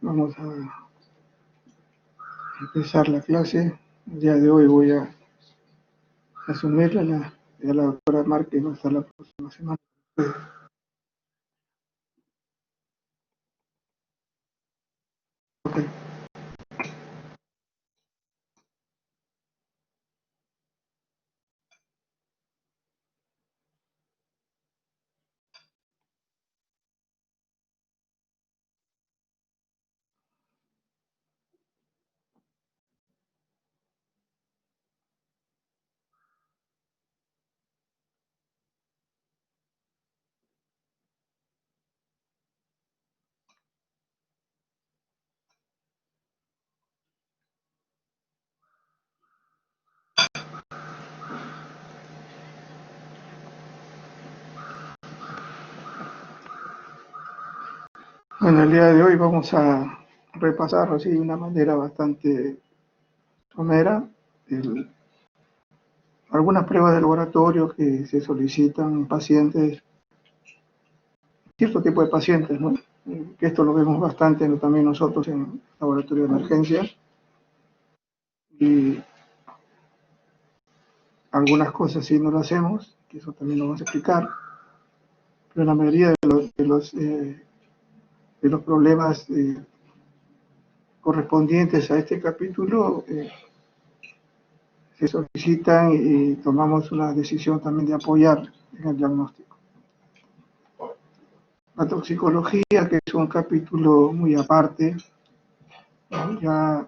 Vamos a empezar la clase. El día de hoy voy a asumirla. Ya la doctora Márquez va a estar la próxima semana. Okay. Bueno, el día de hoy vamos a repasar así de una manera bastante somera algunas pruebas de laboratorio que se solicitan en pacientes, cierto tipo de pacientes, ¿no? Que esto lo vemos bastante también nosotros en laboratorio de emergencias, y algunas cosas sí no lo hacemos, que eso también lo vamos a explicar, pero la mayoría de los problemas correspondientes a este capítulo se solicitan y tomamos una decisión también de apoyar en el diagnóstico. La toxicología, que es un capítulo muy aparte, ya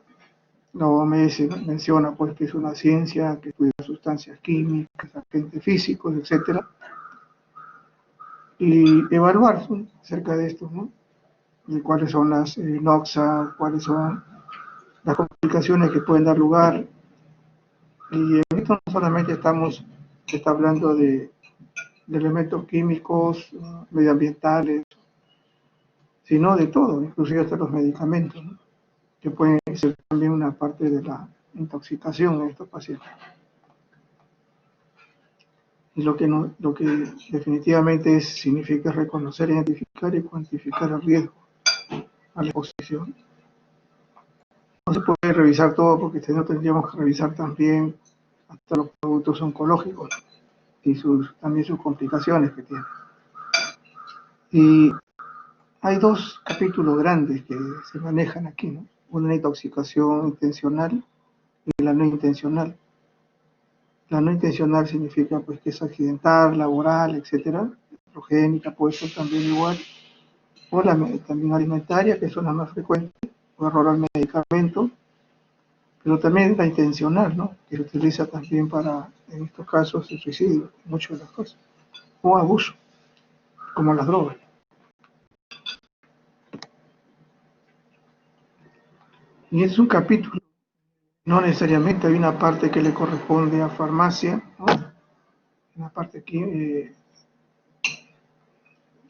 la OMS menciona pues que es una ciencia que estudia sustancias químicas, agentes físicos, etcétera, y evaluar acerca de esto, ¿no? Y cuáles son las NOXA, cuáles son las complicaciones que pueden dar lugar. Y en esto no solamente se está hablando de elementos químicos, medioambientales, sino de todo, inclusive hasta los medicamentos, ¿no? Que pueden ser también una parte de la intoxicación en estos pacientes. Y lo que definitivamente significa reconocer, identificar y cuantificar el riesgo a la exposición. No se puede revisar todo porque si no tendríamos que revisar también hasta los productos oncológicos y también sus complicaciones que tienen. Y hay dos capítulos grandes que se manejan aquí, ¿no? Una intoxicación intencional y la no intencional. La no intencional significa pues que es accidental, laboral, etcétera, progénica puede ser también igual, o también alimentaria, que son las más frecuentes, o error al medicamento, pero también la intencional, ¿no? Que se utiliza también para, en estos casos, el suicidio, muchas de las cosas, o abuso, como las drogas. Y es un capítulo, no necesariamente hay una parte que le corresponde a farmacia, ¿no? Una parte aquí de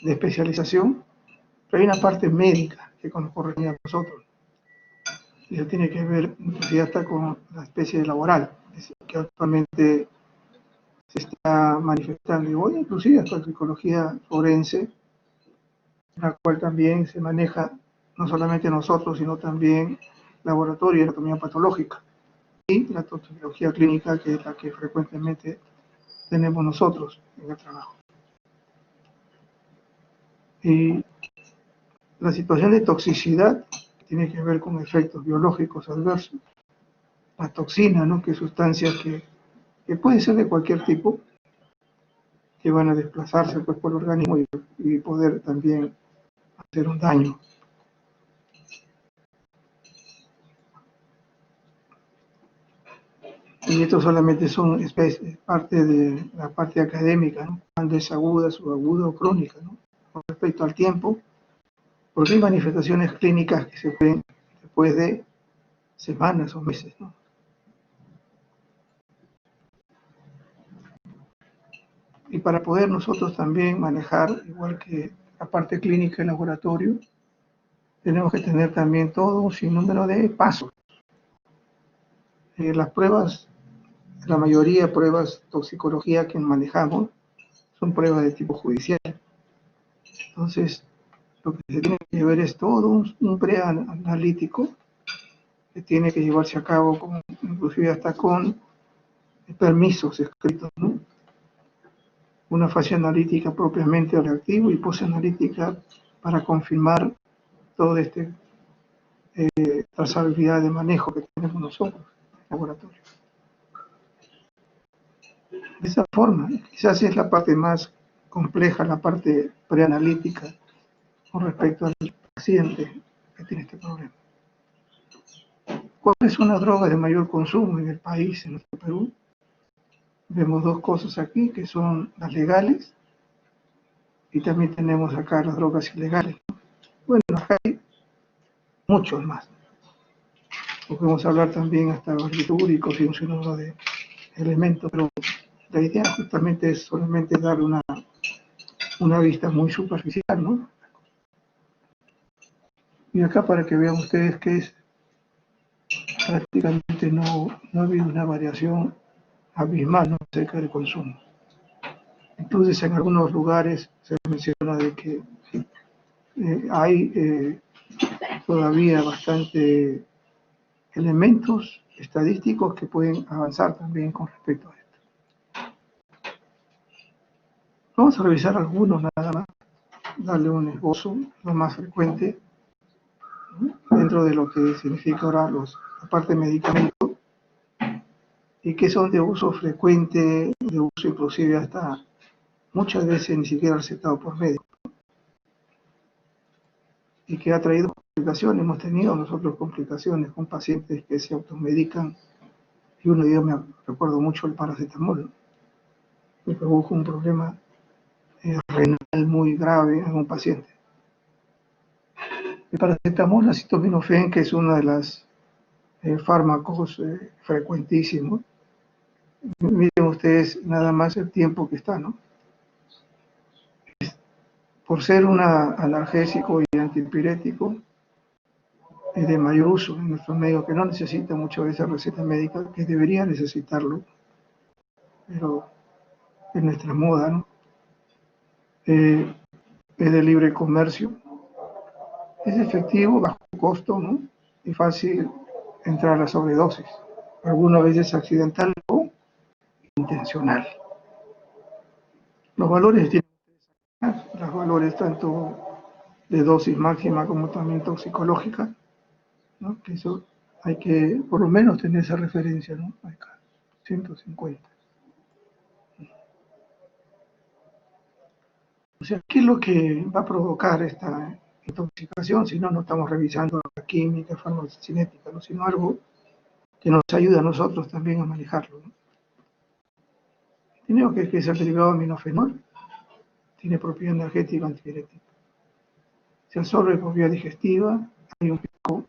especialización, pero hay una parte médica que nos corresponde a nosotros. Y eso tiene que ver, inclusive hasta con la especie laboral, que actualmente se está manifestando. Y hoy inclusive hasta la psicología forense, la cual también se maneja no solamente nosotros, sino también laboratorio de anatomía patológica y la toxicología clínica, que es la que frecuentemente tenemos nosotros en el trabajo. Y la situación de toxicidad tiene que ver con efectos biológicos adversos. La toxina, ¿no? Que es sustancias que pueden ser de cualquier tipo, que van a desplazarse pues, por el organismo y poder también hacer un daño. Y esto solamente son parte de la parte académica, ¿no? Cuando es aguda, subaguda o crónica, ¿no? Con respecto al tiempo, porque hay manifestaciones clínicas que se pueden después de semanas o meses, ¿no? Y para poder nosotros también manejar, igual que la parte clínica en laboratorio, tenemos que tener también todo un sinnúmero de pasos. Las pruebas, la mayoría de pruebas de toxicología que manejamos son pruebas de tipo judicial. Entonces, Lo que se tiene que ver es todo un preanalítico que tiene que llevarse a cabo, inclusive hasta con permisos escritos, ¿no? Una fase analítica propiamente reactivo y posanalítica para confirmar toda trazabilidad de manejo que tenemos nosotros en el laboratorio. De esa forma, quizás es la parte más compleja, la parte preanalítica con respecto al paciente que tiene este problema. ¿Cuál es una droga de mayor consumo en el país, en nuestro Perú? Vemos dos cosas aquí, que son las legales, y también tenemos acá las drogas ilegales. Bueno, acá hay muchos más. Podemos hablar también hasta barbitúricos y un sinnúmero de elementos, pero la idea justamente es solamente darle una vista muy superficial, ¿no? Y acá para que vean ustedes que prácticamente no ha habido una variación abismal, ¿no?, acerca del consumo. Entonces, en algunos lugares se menciona de que hay todavía bastante elementos estadísticos que pueden avanzar también con respecto a esto. Vamos a revisar algunos nada más, darle un esbozo, lo más frecuente, ¿no?, dentro de lo que significa ahora la parte de medicamentos, y que son de uso frecuente, de uso inclusive hasta muchas veces ni siquiera recetado por médico, y que ha traído complicaciones. Hemos tenido nosotros complicaciones con pacientes que se automedican, y uno de ellos me recuerdo mucho el paracetamol, me produjo un problema renal muy grave en un paciente. El paracetamol, acetaminofén, que es uno de los fármacos frecuentísimos. Miren ustedes nada más el tiempo que está, ¿no? Por ser un analgésico y antipirético, es de mayor uso en nuestro medio, que no necesita muchas veces receta médica, que debería necesitarlo, pero es nuestra moda, ¿no? Es de libre comercio, es efectivo, bajo costo, ¿no?, y fácil entrar a sobredosis, algunas veces accidental o intencional. Los valores tienen los valores tanto de dosis máxima como también toxicológica, ¿no?, que eso hay que por lo menos tener esa referencia, ¿no? Acá, 150. O sea, ¿qué es lo que va a provocar esta intoxicación? Si no estamos revisando la química, farmacocinética, ¿no?, sino algo que nos ayuda a nosotros también a manejarlo, ¿no? Tenemos que es el derivado de aminofenol, tiene propiedad energética antipirética. Se absorbe por vía digestiva, hay un pico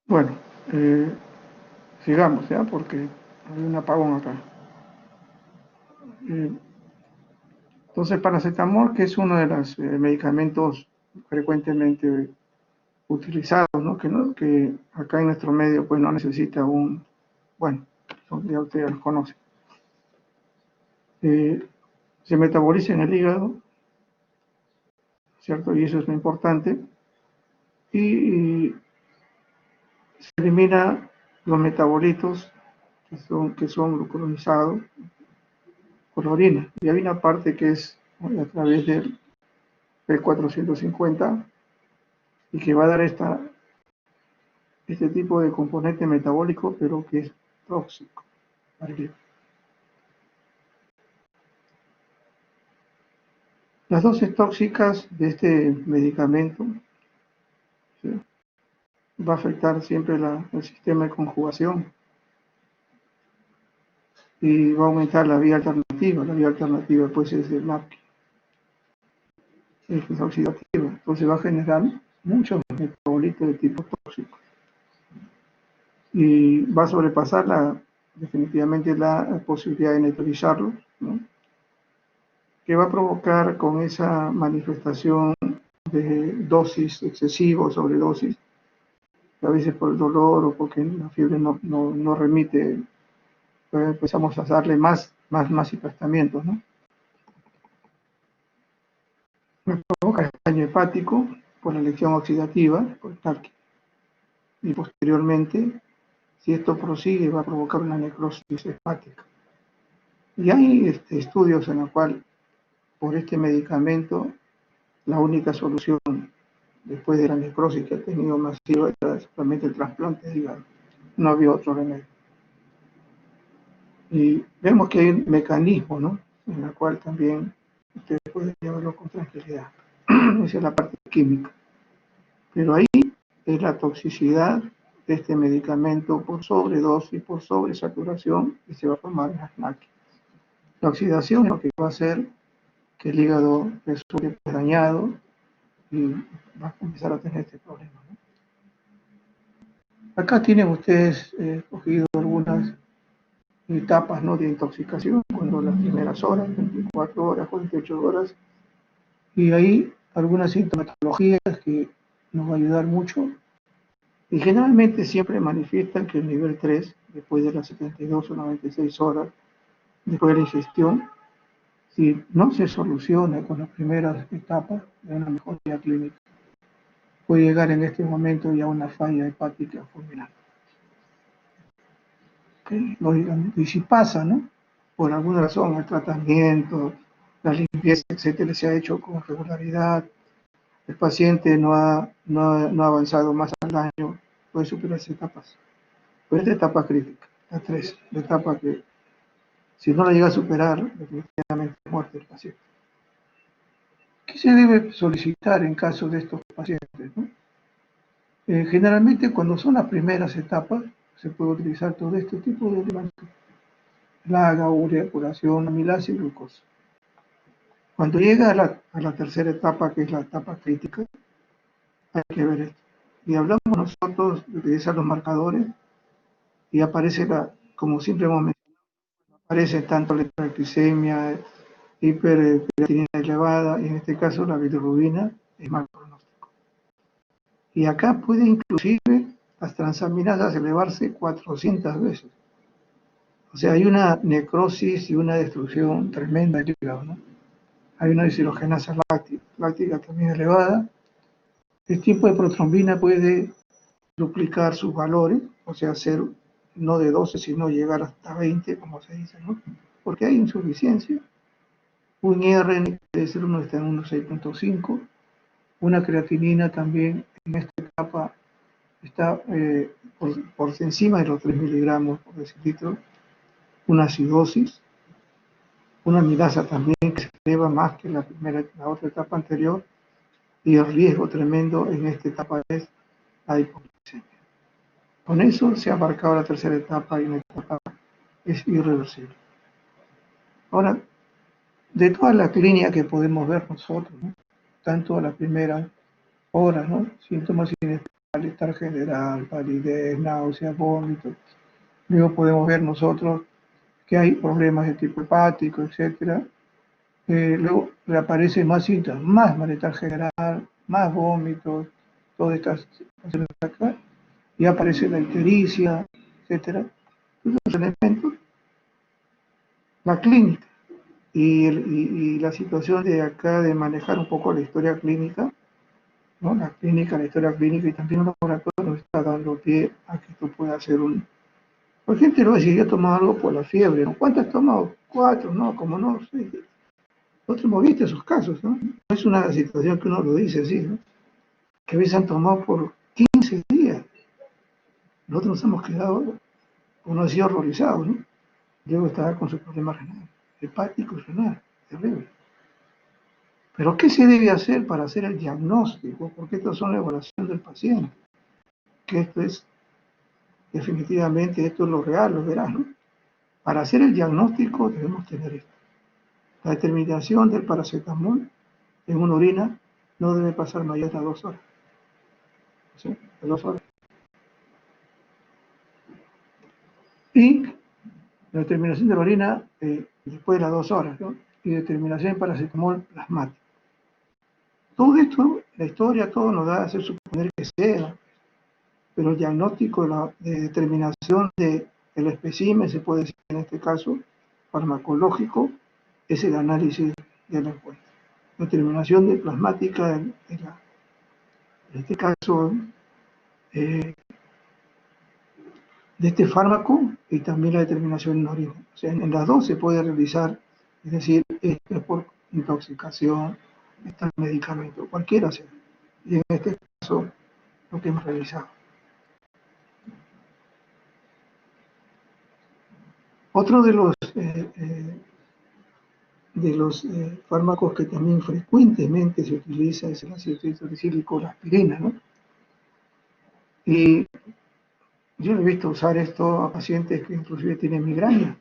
Bueno, sigamos, ¿ya? Porque hay un apagón acá. Eh, entonces, paracetamol, que es uno de los medicamentos frecuentemente utilizados, ¿no? Que acá en nuestro medio pues no necesita bueno, ya ustedes los conocen. Eh, Se metaboliza en el hígado, ¿cierto? Y eso es lo importante. Y se elimina los metabolitos que son glucuronizados por la orina. Y hay una parte que es a través del P450 y que va a dar este tipo de componente metabólico, pero que es tóxico. Las dosis tóxicas de este medicamento, ¿sí? Va a afectar siempre el sistema de conjugación y va a aumentar la vía alternativa. La vía alternativa pues es el NAPQI, es oxidativa. Entonces va a generar muchos metabolitos de tipo tóxico y va a sobrepasar definitivamente la posibilidad de neutralizarlo, ¿no? Que va a provocar con esa manifestación de dosis excesiva o sobredosis, a veces por el dolor o porque la fiebre no remite, pues empezamos a darle más hipertamientos, ¿no? Provoca daño hepático por la lección oxidativa, por el TARC, y posteriormente, si esto prosigue, va a provocar una necrosis hepática. Y hay estudios en los cuales, por este medicamento, la única solución después de la necrosis que ha tenido masiva era solamente el trasplante de hígado. No había otro remedio. Y vemos que hay un mecanismo, ¿no? En el cual también ustedes pueden llevarlo con tranquilidad. Esa es la parte química. Pero ahí es la toxicidad de este medicamento por sobredosis, por sobresaturación, y se va a formar en las máquinas. La oxidación es lo que va a hacer que el hígado resulte dañado y va a empezar a tener este problema, ¿no? Acá tienen ustedes cogido algunas etapas, ¿no?, de intoxicación, cuando las primeras horas, 24 horas, 48 horas, y ahí algunas sintomatologías que nos va a ayudar mucho. Y generalmente siempre manifiestan que el nivel 3, después de las 72 o 96 horas, después de la ingestión, si no se soluciona con las primeras etapas de una mejoría clínica, puede llegar en este momento ya a una falla hepática fulminante. ¿Okay? Lógicamente, y si pasa, ¿no?, por alguna razón el tratamiento, la limpieza, etcétera, se ha hecho con regularidad, el paciente no ha avanzado más al año, puede superar esas etapas. Pero esta etapa crítica, la 3, la etapa que si no la llega a superar, definitivamente muerte del paciente. ¿Qué se debe solicitar en caso de estos pacientes, ¿no? Generalmente cuando son las primeras etapas se puede utilizar todo este tipo de elementos: plaga, urea, curación, amilasa y glucosa. Cuando llega a la tercera etapa, que es la etapa crítica, hay que ver esto. Y hablamos nosotros de utilizar los marcadores y aparece, como siempre hemos mencionado, aparece tanto la hiperglicemia, hipercreatinina elevada, y en este caso la bilirrubina es mal pronóstico. Y acá puede inclusive las transaminasas elevarse 400 veces. O sea, hay una necrosis y una destrucción tremenda del hígado, ¿no? Hay una deshidrogenasa láctica también elevada. El tipo de protrombina puede duplicar sus valores, o sea, ser no de 12, sino llegar hasta 20, como se dice, ¿no? Porque hay insuficiencia. Un IRN puede ser está en 1,6.5. Una creatinina también en esta etapa está por encima de los 3 miligramos por decilitro. Una acidosis, una amilasa también que se eleva más que la otra etapa anterior, y el riesgo tremendo en esta etapa es la hipoglucemia. Con eso se ha marcado la tercera etapa y la etapa es irreversible. Ahora, de toda la clínica que podemos ver nosotros, ¿no?, tanto a las primeras horas, ¿no?, síntomas inesperados, malestar general, palidez, náuseas, vómitos. Luego podemos ver nosotros que hay problemas de tipo hepático, etcétera. Luego reaparecen más síntomas, más malestar general, más vómitos, todas estas situaciones acá, y aparece la ictericia, etcétera. Estos elementos, la clínica y la situación de acá de manejar un poco la historia clínica, ¿no? La clínica, la historia clínica y también un laboratorio nos está dando pie a que esto pueda ser un... Por gente lo va a decir, yo he tomado algo por la fiebre, ¿no? ¿Cuánto has tomado? 4, no, como no, 6. Otros hemos visto esos casos, ¿no? No es una situación que uno lo dice así, ¿no? Que a veces han tomado por 15 días. Nosotros nos hemos quedado, uno ha sido horrorizado, ¿no? Luego estaba con su problema renal, hepático y renal, terrible. Pero ¿qué se debe hacer para hacer el diagnóstico? Porque estas son la evaluación del paciente. Que esto es, definitivamente, esto es lo real, lo verás, ¿no? Para hacer el diagnóstico debemos tener esto. La determinación del paracetamol en una orina no debe pasar mayor de 2 horas. ¿Sí? De 2 horas. Y la determinación de la orina después de las 2 horas, ¿no? Y determinación de paracetamol plasmático. Todo esto, la historia, todo nos da a hacer suponer que sea, pero el diagnóstico de determinación del espécimen, se puede decir en este caso, farmacológico, es el análisis de la encuesta. La determinación de plasmática, en este caso, de este fármaco y también la determinación en orina. O sea, en las dos se puede realizar, es decir, esto es por intoxicación, este medicamento, cualquiera sea. Y en este caso, lo que hemos realizado. Otro de los fármacos que también frecuentemente se utiliza es el ácido salicílico, la aspirina, ¿no? Y yo he visto usar esto a pacientes que inclusive tienen migraña,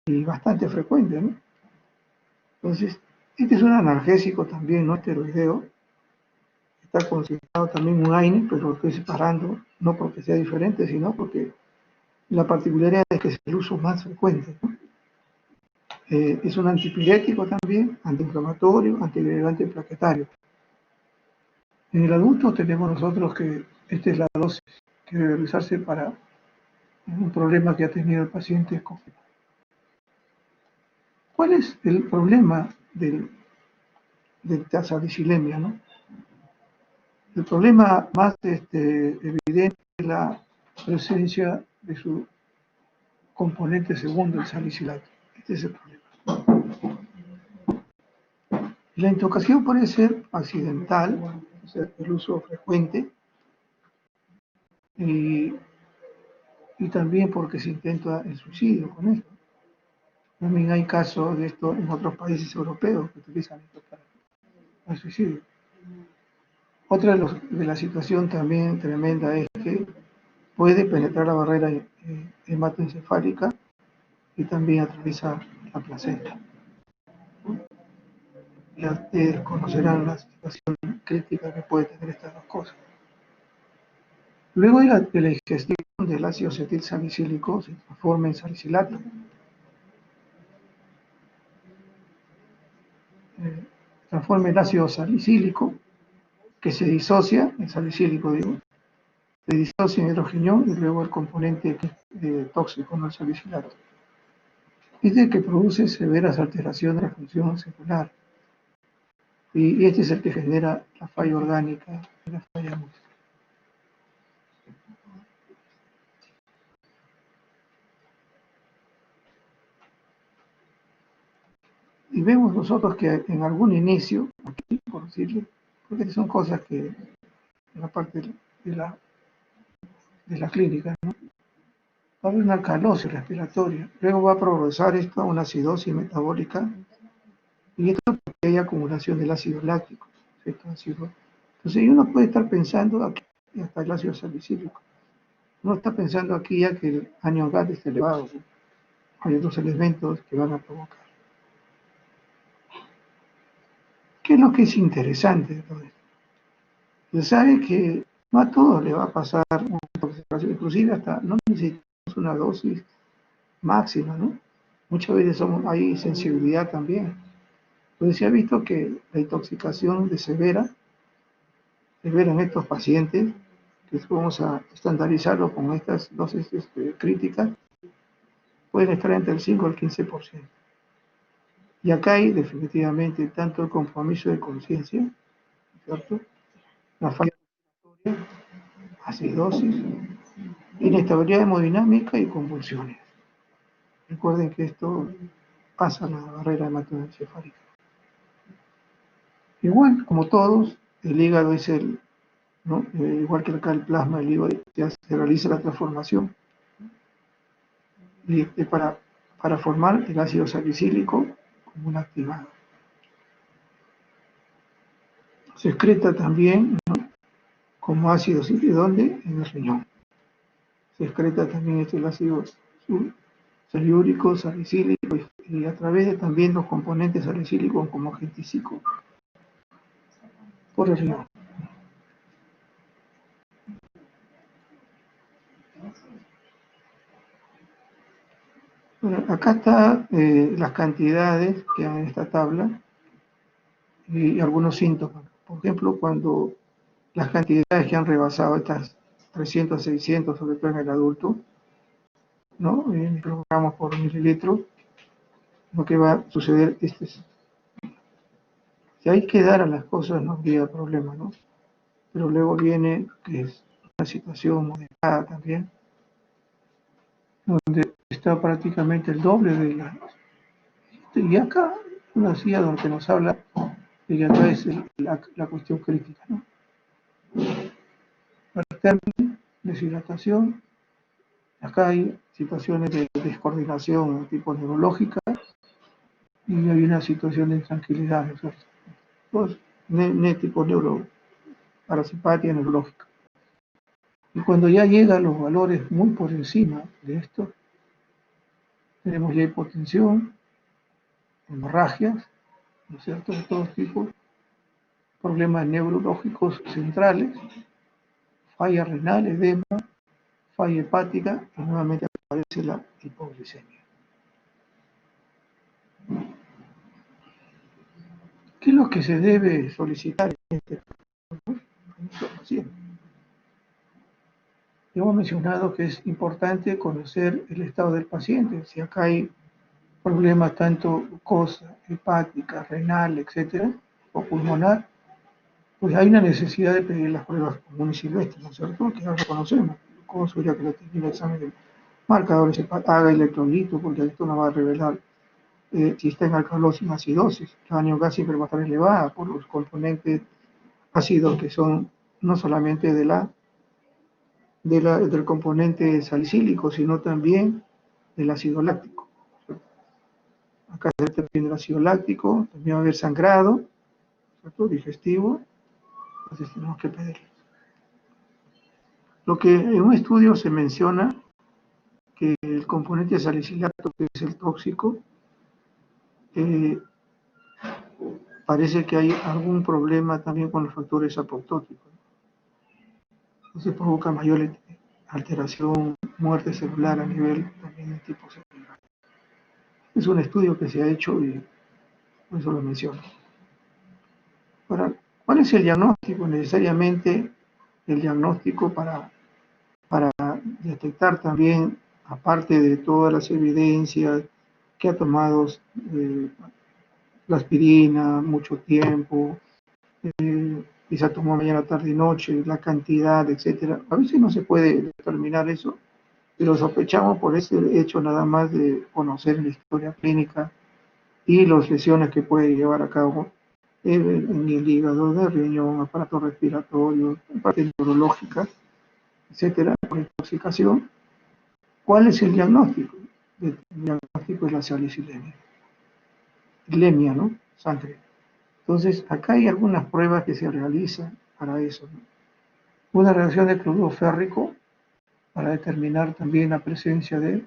y bastante frecuente, ¿no? Entonces, este es un analgésico también, no esteroideo. Está considerado también un AINE, pero lo estoy separando, no porque sea diferente, sino porque la particularidad es que es el uso más frecuente, ¿no? Es un antipirético también, antiinflamatorio, antiagregante plaquetario. En el adulto tenemos nosotros que esta es la dosis que debe realizarse para un problema que ha tenido el paciente. ¿Cuál es el problema del salicilemia, ¿no? El problema más evidente es la presencia de su componente segundo, el salicilato. Este es el problema. La intoxicación puede ser accidental, o sea, el uso frecuente, y, y también porque se intenta el suicidio con esto. También hay casos de esto en otros países europeos que utilizan esto para el suicidio. Otra de la situación también tremenda es que puede penetrar la barrera hematoencefálica y también atravesar la placenta. Ya ustedes conocerán la situación crítica que puede tener estas dos cosas. Luego de la ingestión del ácido acetil salicílico se transforma en salicilato. Transforma el ácido salicílico, que se disocia, el salicílico digo, se disocia en hidrogenión y luego el componente tóxico, no el salicilato. Es el que produce severas alteraciones de la función celular. Y este es el que genera la falla orgánica y la falla múltiple. Y vemos nosotros que en algún inicio, aquí por decirlo, porque son cosas que en la parte de la clínica, ¿no? Va a haber una alcalosis respiratoria, luego va a progresar esto a una acidosis metabólica, y esto porque hay acumulación del ácido láctico, ¿cierto? Entonces uno puede estar pensando aquí, hasta el ácido salicílico, uno está pensando aquí ya que el anion gas está elevado, ¿no? Hay otros elementos que van a provocar. ¿Qué es lo que es interesante de todo esto? Se sabe que No a todos le va a pasar una intoxicación, inclusive hasta no necesitamos una dosis máxima, ¿no? Muchas veces hay sensibilidad también. Entonces se ha visto que la intoxicación severa en estos pacientes, que vamos a estandarizarlo con estas dosis críticas, pueden estar entre el 5 y el 15%. Y acá hay definitivamente tanto el compromiso de conciencia, ¿cierto? La falla respiratoria, acidosis, inestabilidad hemodinámica y convulsiones. Recuerden que esto pasa la barrera hematoencefálica. Igual, como todos, el hígado es ¿no? Igual que acá el plasma del hígado, se realiza la transformación y, para formar el ácido salicílico como un activado. Se excreta también, ¿no? Como ácido cítrico, ¿dónde? En el riñón. Se excreta también el ácido saliúrico, salicílico y a través de también los componentes salicílicos como genticico por el riñón. Bueno, acá están las cantidades que hay en esta tabla y algunos síntomas. Por ejemplo, cuando las cantidades que han rebasado estas 300, 600, sobre todo en el adulto, ¿no? Microgramos por mililitro, lo que va a suceder si hay que dar a las cosas no habría problema, ¿no? Pero luego viene que es una situación moderada también, donde está prácticamente el doble de la... Y acá una silla donde nos habla de que acá es la cuestión crítica, ¿no? Hipertermia, deshidratación, acá hay situaciones de descoordinación tipo neurológica y hay una situación de intranquilidad, ¿no? Pues, tipo neuroparasimpatia neurológica. Y cuando ya llegan los valores muy por encima de esto, tenemos ya hipotensión, hemorragias, ¿no es cierto?, de todo tipo, problemas neurológicos centrales, falla renal, edema, falla hepática y nuevamente aparece la hipoglicemia. ¿Qué es lo que se debe solicitar en este paciente? Hemos mencionado que es importante conocer el estado del paciente. Si acá hay problemas tanto glucosa, hepática, renal, etcétera, o pulmonar, pues hay una necesidad de pedir las pruebas comunes y silvestres, ¿no es cierto? Que ahora conocemos, glucosa, urea creatinina, examen de marcadores, haga electrolito, porque esto nos va a revelar si está en alcalosis o acidosis. La gas siempre va a estar elevada por los componentes ácidos que son no solamente del componente salicílico, sino también del ácido láctico. Acá se determina el ácido láctico, también va a haber sangrado, ¿cierto?, digestivo, entonces tenemos que pedirlo. Lo que en un estudio se menciona que el componente salicilato, que es el tóxico, eh, parece que hay algún problema también con los factores apoptóticos. Entonces provoca mayor alteración, muerte celular a nivel también de tipo celular. Es un estudio que se ha hecho y por eso lo menciono. Ahora, ¿cuál es el diagnóstico? Necesariamente el diagnóstico para detectar también, aparte de todas las evidencias que ha tomado la aspirina mucho tiempo, y se tomó mañana, tarde y noche, la cantidad, etcétera. A veces no se puede determinar eso, pero sospechamos por ese hecho nada más de conocer la historia clínica y las lesiones que puede llevar a cabo en el hígado, del riñón, aparato respiratorio, parte neurológica, etcétera, por intoxicación. ¿Cuál es el diagnóstico? El diagnóstico es la salicilemia. Lemia, ¿no? Sangre. Entonces, acá hay algunas pruebas que se realizan para eso, ¿no? Una reacción de cloruro férrico para determinar también la presencia de,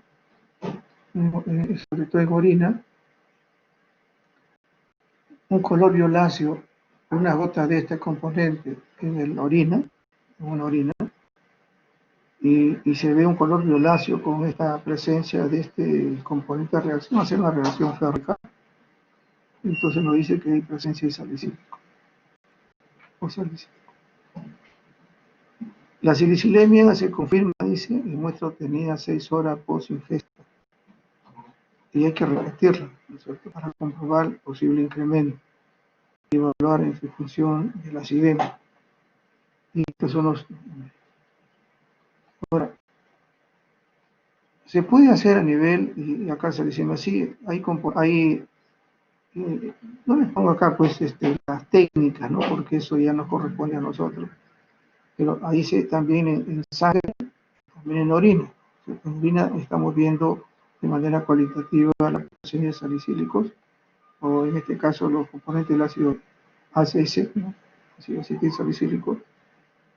sobre todo en orina, un color violáceo, una gota de este componente en la orina, en una orina, y se ve un color violáceo con esta presencia de este componente de reacción, hacer una reacción férrica. Entonces nos dice que hay presencia de salicílico o salicílico. La salicilemia se confirma, dice, en muestra obtenida 6 horas post ingesta. Y hay que repetirla, ¿no es cierto?, para comprobar el posible incremento y evaluar en su función de la acidemia. Y estos son los... Ahora, se puede hacer a nivel, y acá se dice así, no les pongo acá pues las técnicas, ¿no?, porque eso ya nos corresponde a nosotros, pero ahí también en sangre, también en orina. En orina estamos viendo de manera cualitativa la presencia de salicílicos, o en este caso los componentes del ácido ACS, ¿no?, ácido acetil salicílico,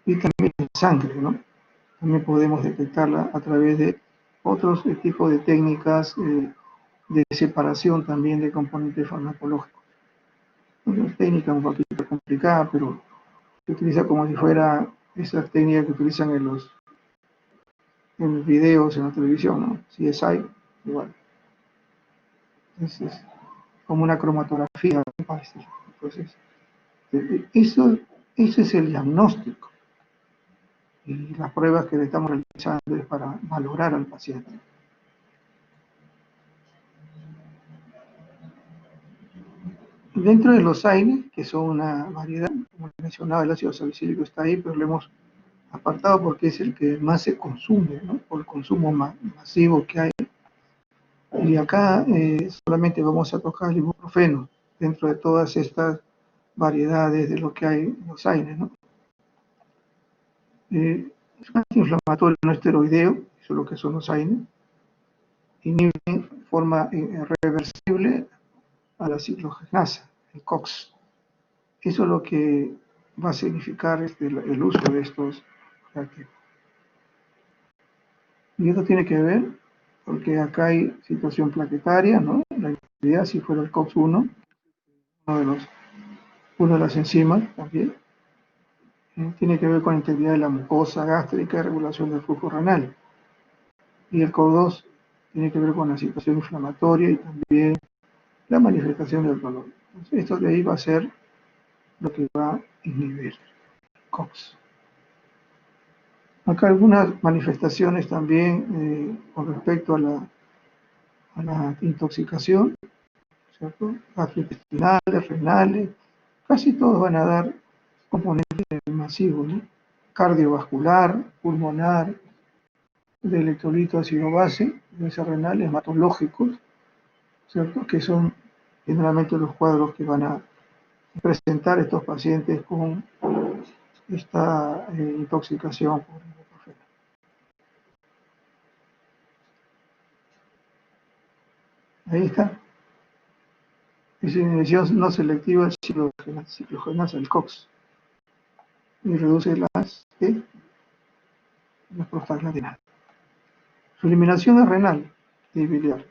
y también en sangre, ¿no? También podemos detectarla a través de otros tipos de técnicas de separación también de componentes farmacológicos. Una técnica un poquito complicada, pero se utiliza como si fuera esa técnica que utilizan en los videos en la televisión, ¿no? CSI, igual. Es como una cromatografía, me parece. Entonces, eso es el diagnóstico. Y las pruebas que le estamos realizando es para valorar al paciente. Dentro de los AINE, que son una variedad, como mencionaba, el ácido salicílico está ahí, pero lo hemos apartado porque es el que más se consume, ¿no?, por el consumo masivo que hay. Y acá solamente vamos a tocar el ibuprofeno dentro de todas estas variedades de lo que hay en los AINE, ¿no? Es un antiinflamatorio no esteroideo, eso es lo que son los AINE, inhiben de forma reversible a la ciclogenasa, el COX. Eso es lo que va a significar el uso de estos reactivos. Y esto tiene que ver porque acá hay situación plaquetaria, ¿no? La integridad, si fuera el COX-1, una de las enzimas también, tiene que ver con la integridad de la mucosa gástrica y regulación del flujo renal. Y el COX-2 tiene que ver con la situación inflamatoria y también la manifestación del dolor. Entonces, esto de ahí va a ser lo que va a inhibir COX. Acá algunas manifestaciones también con respecto a la intoxicación, ¿cierto? Gastrointestinales, renales, casi todos van a dar componentes masivos, ¿no? Cardiovascular, pulmonar, de electrolito ácido base, renales, hematológicos, ¿cierto?, que son generalmente los cuadros que van a presentar estos pacientes con esta intoxicación por ibuprofeno. Ahí está. Es inhibición no selectiva del ciclogenasa, el COX, y reduce las prostaglandinas. Su eliminación es renal y biliar.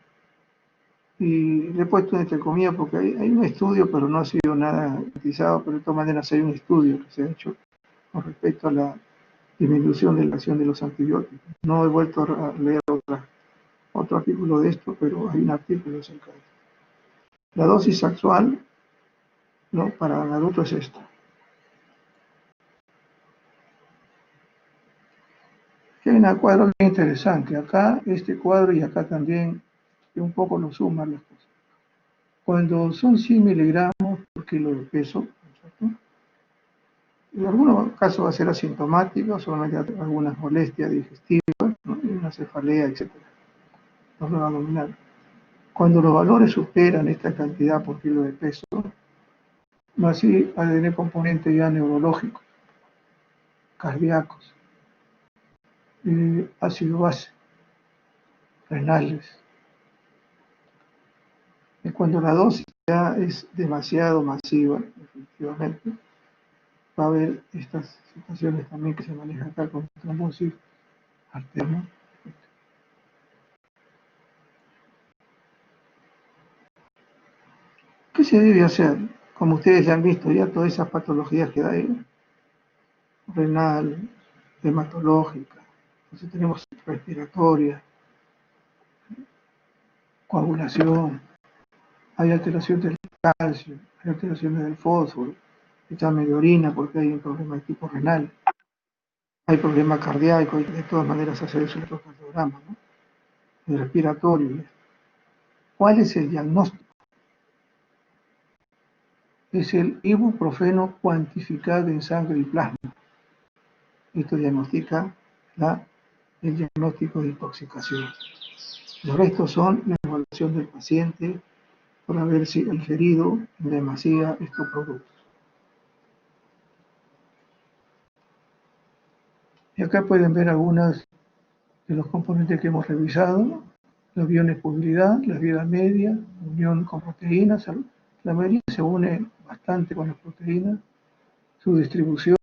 Y le he puesto entre comillas porque hay un estudio, pero no ha sido nada utilizado, pero de todas maneras hay un estudio que se ha hecho con respecto a la disminución de la acción de los antibióticos. No he vuelto a leer otro artículo de esto, pero hay un artículo acerca de esto. La dosis actual, ¿no?, para el adulto es esta. Hay un cuadro bien interesante. Acá, este cuadro y acá también, que un poco lo suman las cosas. Cuando son 100 miligramos por kilo de peso, ¿cierto?, en algunos casos va a ser asintomático, solamente algunas molestias digestivas, ¿no?, una cefalea, etc. Dolor abdominal. Cuando los valores superan esta cantidad por kilo de peso, más sí va a tener componentes ya neurológicos, cardíacos, ácido base, renales. Y cuando la dosis ya es demasiado masiva, efectivamente, va a haber estas situaciones también que se manejan acá con trombosis arterial. ¿Qué se debe hacer? Como ustedes ya han visto, ya todas esas patologías que hay, renal, hematológica, entonces tenemos respiratoria, coagulación, hay alteración del calcio, hay alteraciones del fósforo, examen de orina porque hay un problema de tipo renal, hay problema cardíaco, y de todas maneras hacer eso electrocardiograma, ¿no? El respiratorio. ¿Cuál es el diagnóstico? Es el ibuprofeno cuantificado en sangre y plasma. Esto diagnostica el diagnóstico de intoxicación. Los restos son la evaluación del paciente para ver si ha ingerido en demasía estos productos. Y acá pueden ver algunos de los componentes que hemos revisado: la bionepubilidad, la vida media, unión con proteínas. La mayoría se une bastante con las proteínas, su distribución,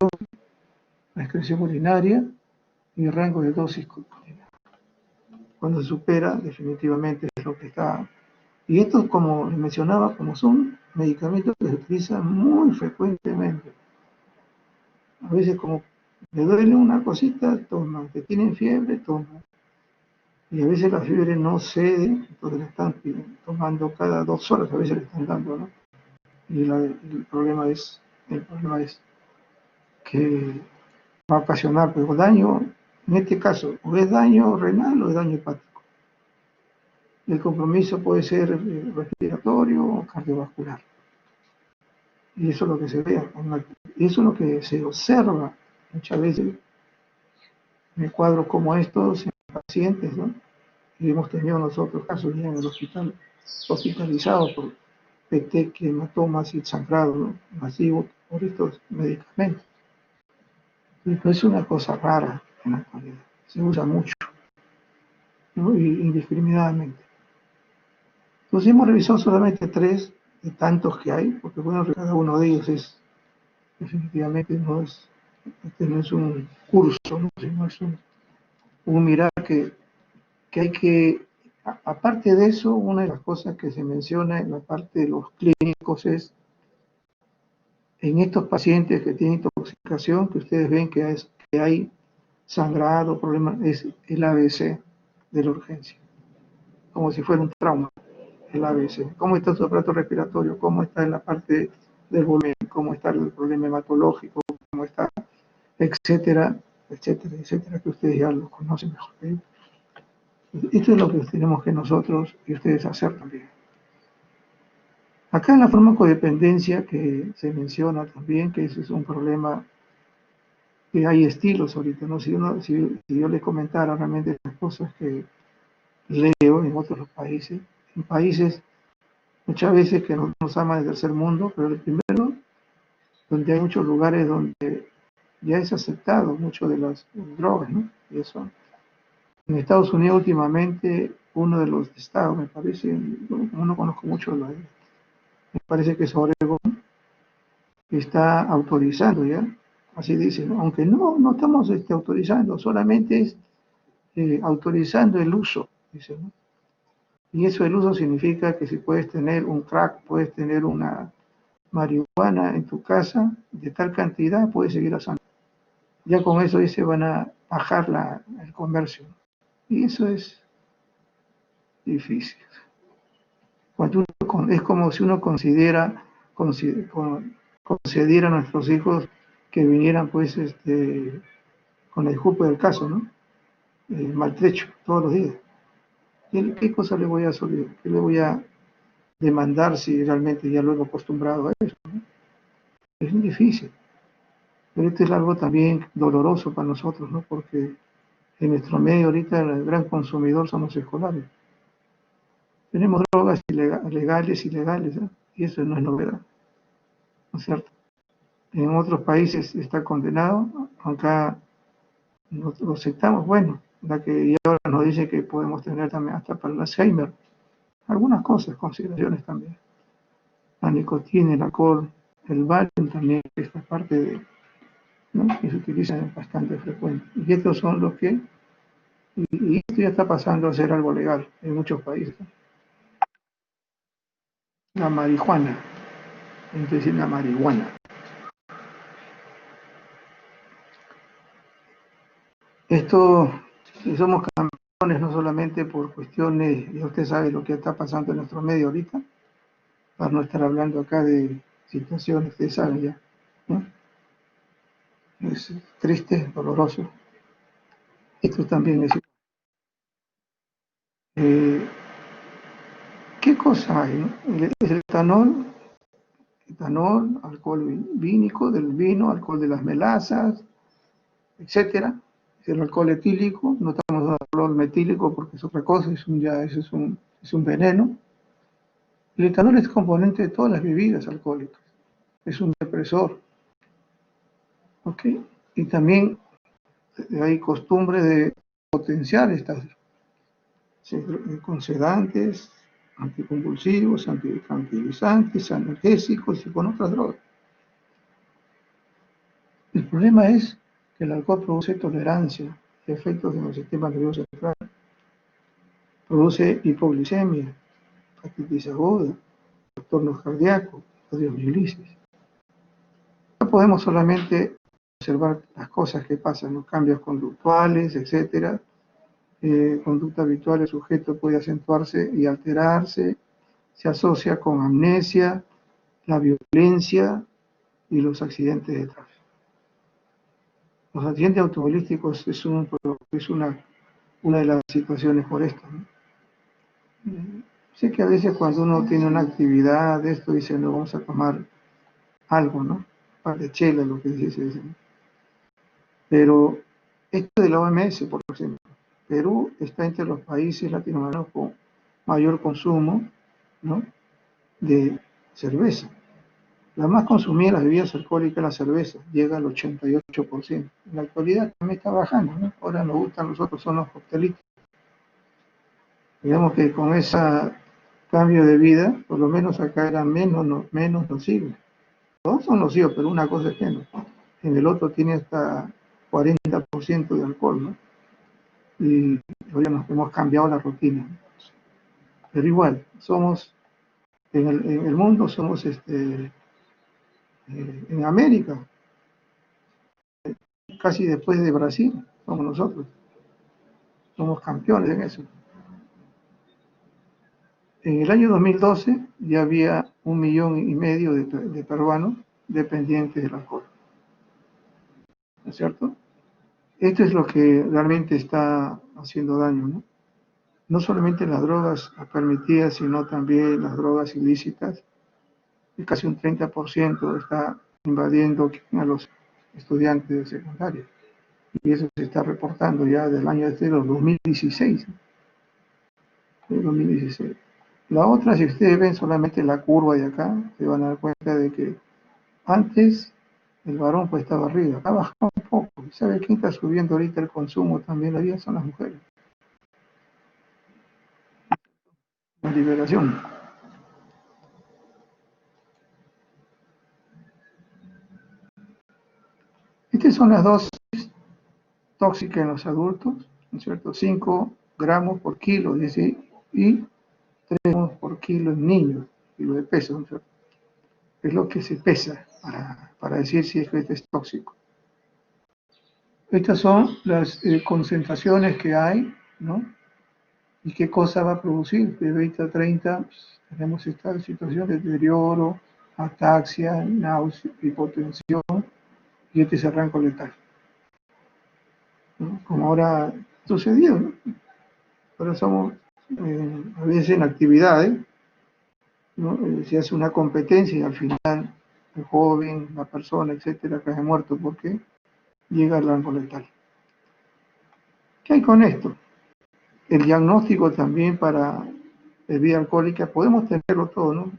la excreción urinaria y el rango de dosis. Cuando se supera, definitivamente es lo que está. Y esto, como les mencionaba, como son medicamentos que se utilizan muy frecuentemente. A veces, como le duele una cosita, toma. Que tienen fiebre, toma. Y a veces la fiebre no cede, entonces le están tomando cada 2 horas, a veces le están dando, ¿no? Y el problema es que va a ocasionar pues, daño, en este caso, o es daño renal o es daño hepático. El compromiso puede ser respiratorio o cardiovascular. Y eso es lo que se ve, eso es lo que se observa muchas veces en cuadros como estos en pacientes, ¿no? Y hemos tenido nosotros casos ya en el hospital, hospitalizados por petequias, hematomas y sangrado, ¿no? Masivo por estos medicamentos. Pero es una cosa rara en la actualidad, se usa mucho, ¿no? Y indiscriminadamente. Entonces hemos revisado solamente 3 de tantos que hay, porque bueno, cada uno de ellos es, definitivamente este no es un curso, ¿no? Sino es un mirar que hay que, aparte de eso, una de las cosas que se menciona en la parte de los clínicos es, en estos pacientes que tienen intoxicación, que ustedes ven que hay sangrado, problemas, es el ABC de la urgencia, como si fuera un trauma, el ABC. ¿Cómo está su aparato respiratorio? ¿Cómo está en la parte del volumen? ¿Cómo está el problema hematológico? ¿Cómo está? Etcétera, etcétera, etcétera, que ustedes ya lo conocen mejor que yo. Esto es lo que tenemos que nosotros y ustedes hacer también. Acá en la farmacodependencia que se menciona también, que ese es un problema, que hay estilos ahorita, ¿no? Si yo les comentara realmente las cosas que leo en otros países, en países muchas veces que nos aman del tercer mundo, pero el primero, donde hay muchos lugares donde ya es aceptado mucho de las drogas, ¿no? Y eso. En Estados Unidos últimamente, uno de los estados, me parece, no conozco mucho, me parece que es Oregon, está autorizando ya, así dicen, ¿no? Aunque no estamos autorizando, solamente es autorizando el uso, dice, ¿no? Y eso el uso significa que si puedes tener un crack, puedes tener una marihuana en tu casa de tal cantidad, puedes seguir usando. Ya con eso dice van a bajar el comercio. Y eso es difícil. Es como si uno concediera a nuestros hijos que vinieran pues con el jugo del caso, ¿no? Maltrecho todos los días. ¿Qué cosa le voy a solicitar? ¿Qué le voy a demandar si realmente ya lo he acostumbrado a eso, ¿no? Es muy difícil. Pero esto es algo también doloroso para nosotros, ¿no? Porque en nuestro medio ahorita el gran consumidor son los escolares. Tenemos drogas legales, ilegales, ¿eh? Y eso no es novedad, ¿no es cierto? En otros países está condenado, acá lo aceptamos, bueno, la que y ahora nos dice que podemos tener también hasta para el Alzheimer, algunas cosas, consideraciones también. La nicotina, el alcohol, el Valium también, esta parte de, ¿no? Que se utiliza bastante frecuente. Y estos son los que, y esto ya está pasando a ser algo legal en muchos países. La marihuana, es decir, la marihuana. esto, si somos campeones, no solamente por cuestiones, y usted sabe lo que está pasando en nuestro medio ahorita, para no estar hablando acá de situaciones, usted sabe ya, ¿no? Es triste, doloroso. Esto también es... ¿Qué cosa hay, no? Es el etanol, alcohol vínico del vino, alcohol de las melazas, etcétera. El alcohol etílico, no estamos dando alcohol metílico porque es otra cosa, es un veneno. El etanol es componente de todas las bebidas alcohólicas, es un depresor, ¿ok? Y también hay costumbre de potenciar estas con sedantes, anticonvulsivos, antitranquilizantes, analgésicos y con otras drogas. El problema es que el alcohol produce tolerancia y efectos en el sistema nervioso central, produce hipoglicemia, hepatitis aguda, trastornos cardíacos, radiomielitis. No podemos solamente observar las cosas que pasan, los cambios conductuales, etcétera. Conducta habitual, el sujeto puede acentuarse y alterarse, se asocia con amnesia, la violencia y los accidentes de tráfico. Los accidentes automovilísticos es una de las situaciones por esto, ¿no? Sé que a veces cuando uno tiene una actividad de esto dice, no, vamos a tomar algo, ¿no? Un par de chelas, lo que dice, ¿no? Pero esto de la OMS, por ejemplo, Perú está entre los países latinoamericanos con mayor consumo, ¿no?, de cerveza. La más consumida de las bebidas alcohólicas es la cerveza, llega al 88%. En la actualidad también está bajando, ¿no? Ahora nos gustan los otros, son los coctelitos. Digamos que con ese cambio de vida, por lo menos acá era menos nocivo. Todos son nocivos, pero una cosa es menos. En el otro tiene hasta 40% de alcohol, ¿no? Y hoy nos hemos cambiado la rutina. Pero igual, somos, en el mundo somos, en América, casi después de Brasil, somos nosotros. Somos campeones en eso. En el año 2012 ya había 1,5 millones de peruanos dependientes del alcohol. ¿No es cierto? Esto es lo que realmente está haciendo daño, ¿no? No solamente las drogas permitidas, sino también las drogas ilícitas. Y casi un 30% está invadiendo a los estudiantes de secundaria. Y eso se está reportando ya del año de 2016. De 2016. La otra, si ustedes ven solamente la curva de acá, se van a dar cuenta de que antes el varón pues estaba arriba, ha bajado un poco. ¿Sabe quién está subiendo ahorita el consumo también? La vida son las mujeres. La liberación. Estas son las dosis tóxicas en los adultos, ¿no es cierto? 5 gramos por kilo, dice, y 3 gramos por kilo en niños, kilo de peso, ¿no es cierto? Es lo que se pesa para decir si es tóxico. Estas son las concentraciones que hay, ¿no? ¿Y qué cosa va a producir? De 20 a 30 pues, tenemos esta situación de deterioro, ataxia, náusea, hipotensión y este es el rango letal, ¿no? Como ahora sucedió, ¿no? Ahora somos, a veces en actividades, ¿no? Se hace una competencia y al final el joven, la persona, etcétera, cae muerto porque llega al rango letal. ¿Qué hay con esto? El diagnóstico también para bebida alcohólica, podemos tenerlo todo, ¿no?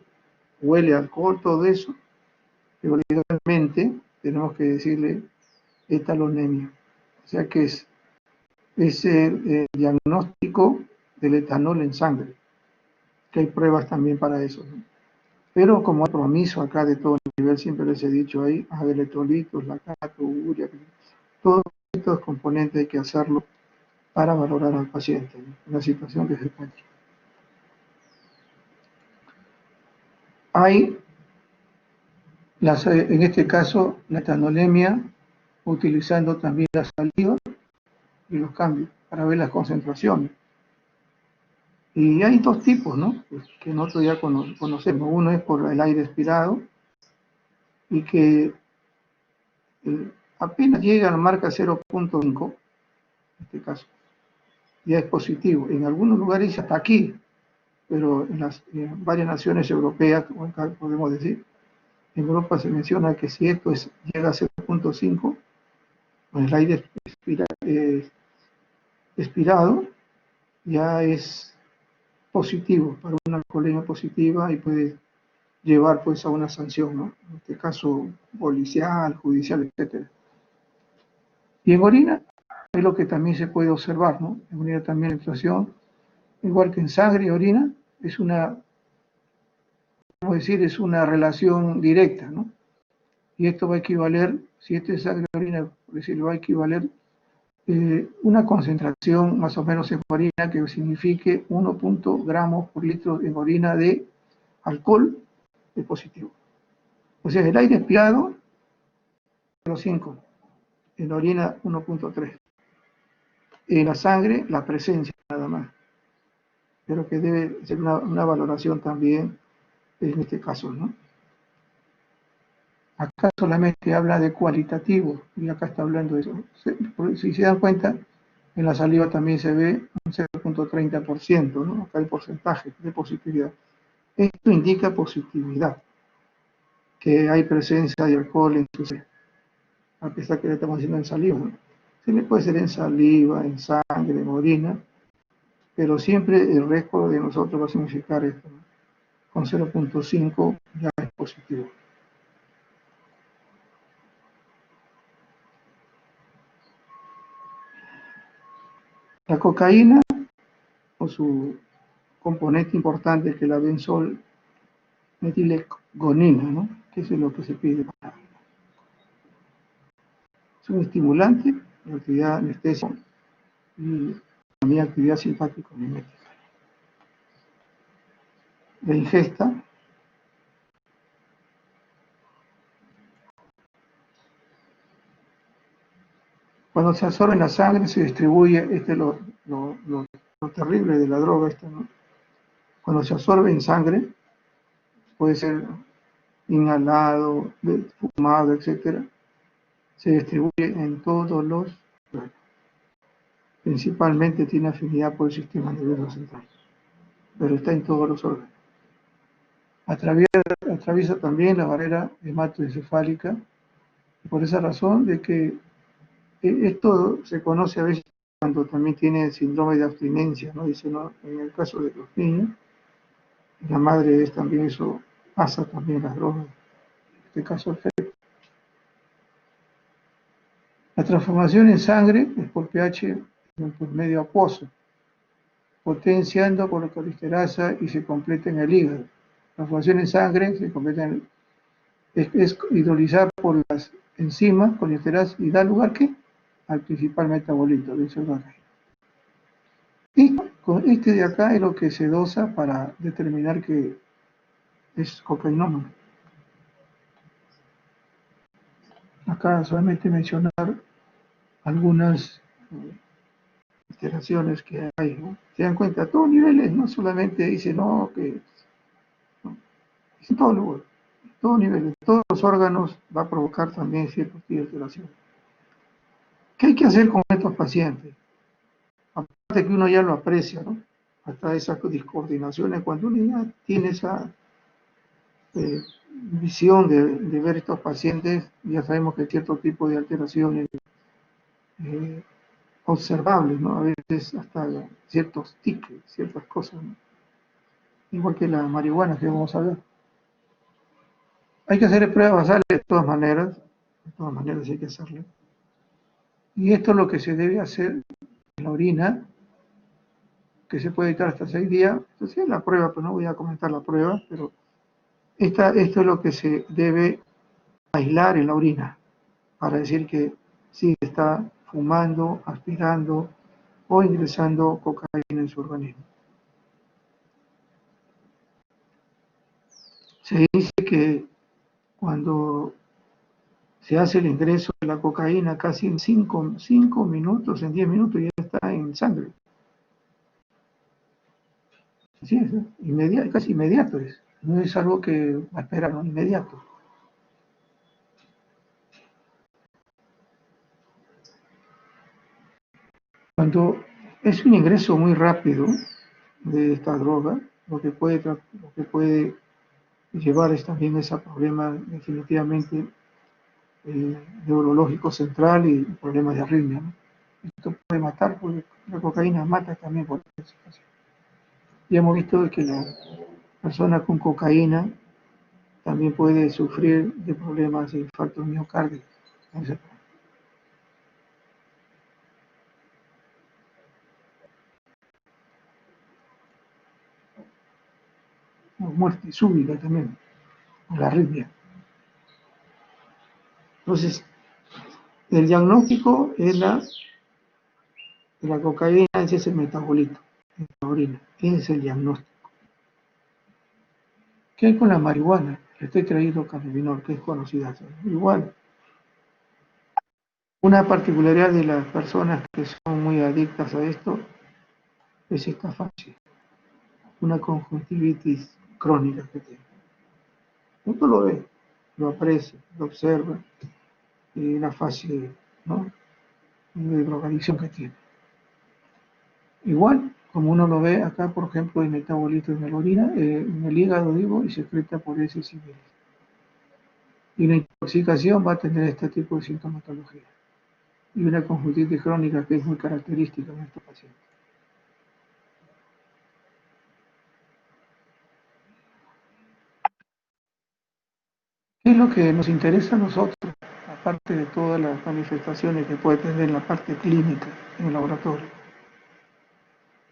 Huele a alcohol, todo eso, pero legalmente tenemos que decirle etalonemia. O sea que es el diagnóstico del etanol en sangre, que hay pruebas también para eso, ¿no? Pero como hay compromiso acá de todo nivel, siempre les he dicho ahí, electrolitos, lactato, urea, todos estos componentes hay que hacerlo para valorar al paciente, ¿no?, en la situación que se encuentra. Hay, en este caso, la etanolemia, utilizando también la saliva, y los cambios para ver las concentraciones. Y hay dos tipos, ¿no? Pues, que nosotros ya conocemos. Uno es por el aire expirado y que apenas llega a la marca 0.5, en este caso, ya es positivo. En algunos lugares hasta aquí, pero en varias naciones europeas, como acá podemos decir, en Europa se menciona que si esto llega a 0.5, con el aire expirado, ya es positivo, para una alcoholemia positiva y puede llevar pues a una sanción, ¿no? En este caso policial, judicial, etcétera. Y en orina es lo que también se puede observar, ¿no? En orina también la inflación, igual que en sangre y orina, es una, vamos a decir, es una relación directa, ¿no? Y esto va a equivaler, si este es sangre y orina, por decirlo, va a equivaler una concentración más o menos en orina que signifique 1 gramos por litro en orina de alcohol es positivo. O sea, el aire expirado, 0,5, en la orina 1.3. En la sangre, la presencia nada más. Pero que debe ser una valoración también en este caso, ¿no? Acá solamente habla de cualitativo y acá está hablando de eso. Si se dan cuenta, en la saliva también se ve un 0.30%, ¿no? Acá el porcentaje de positividad. Esto indica positividad, que hay presencia de alcohol en su sangre, a pesar que le estamos haciendo en saliva, ¿no? Se le puede hacer en saliva, en sangre, en orina, pero siempre el récord de nosotros va a significar esto, ¿no? Con 0.5 ya es positivo. La cocaína, o su componente importante, que es la benzol metilgonina, ¿no? Que eso es lo que se pide. Es un estimulante de actividad anestesia y también actividad simpático-mimética. La ingesta cuando se absorbe en la sangre se distribuye, este es lo terrible de la droga, ¿no? Cuando se absorbe en sangre, puede ser inhalado, fumado, etcétera, se distribuye en todos los órganos. Principalmente tiene afinidad por el sistema nervioso central, pero está en todos los órganos. Atraviesa también la barrera hematoencefálica, por esa razón de que esto se conoce a veces cuando también tiene síndrome de abstinencia, ¿no? Dice, ¿no? En el caso de los niños, la madre es también eso, pasa también las drogas, en este caso el feto. La transformación en sangre es por pH por medio acuoso, potenciando por la colesterasa y se completa en el hígado. La transformación en sangre se completa es hidrolizada por las enzimas colesterasa y da lugar ¿qué? Al principal metabolito de ese órgano. Y con este de acá es lo que se dosa para determinar que es cocainómano. Acá solamente mencionar algunas alteraciones que hay, ¿no? Se dan cuenta, a todos niveles, no solamente dice, no, que no, es en todos lugares, todos niveles, todos los órganos va a provocar también ciertos tipos de alteraciones. ¿Qué hay que hacer con estos pacientes? Aparte que uno ya lo aprecia, ¿no? Hasta esas discoordinaciones, cuando uno ya tiene esa visión de ver estos pacientes, ya sabemos que cierto tipo de alteraciones observables, ¿no? A veces hasta ciertos tics, ciertas cosas, ¿no? Igual que la marihuana que vamos a ver. Hay que hacer pruebas basales de todas maneras hay que hacerlo. Y esto es lo que se debe hacer en la orina, que se puede editar hasta 6 días. Entonces la prueba, pues no voy a comentar la prueba, pero esto es lo que se debe aislar en la orina, para decir que sí está fumando, aspirando o ingresando cocaína en su organismo. Se dice que cuando se hace el ingreso de la cocaína casi en 5 minutos, en 10 minutos ya está en sangre. Sí, es casi inmediato es. No es algo que va a esperar, no, inmediato. Cuando es un ingreso muy rápido de esta droga, lo que puede llevar es también ese problema definitivamente neurológico central y problemas de arritmia, ¿no? Esto puede matar, porque la cocaína mata también por esa situación. Y hemos visto que la persona con cocaína también puede sufrir de problemas de infarto miocardio. O muerte súbita también, la arritmia. Entonces, el diagnóstico es la cocaína, ese es el metabolito en la orina, ese es el diagnóstico. ¿Qué hay con la marihuana? El tetrahidrocannabinol, que es conocida. Igual, una particularidad de las personas que son muy adictas a esto es esta fase, una conjuntivitis crónica que tiene. Uno lo ve, lo aprecia, lo observa, y la fase, ¿no?, de drogadicción que tiene. Igual, como uno lo ve acá, por ejemplo, el metabolito en la orina, en el hígado, digo, y secreta por ese niveles. Y la intoxicación va a tener este tipo de sintomatología. Y una conjuntivitis crónica que es muy característica en estos pacientes. ¿Qué es lo que nos interesa a nosotros, aparte de todas las manifestaciones que puede tener en la parte clínica en el laboratorio?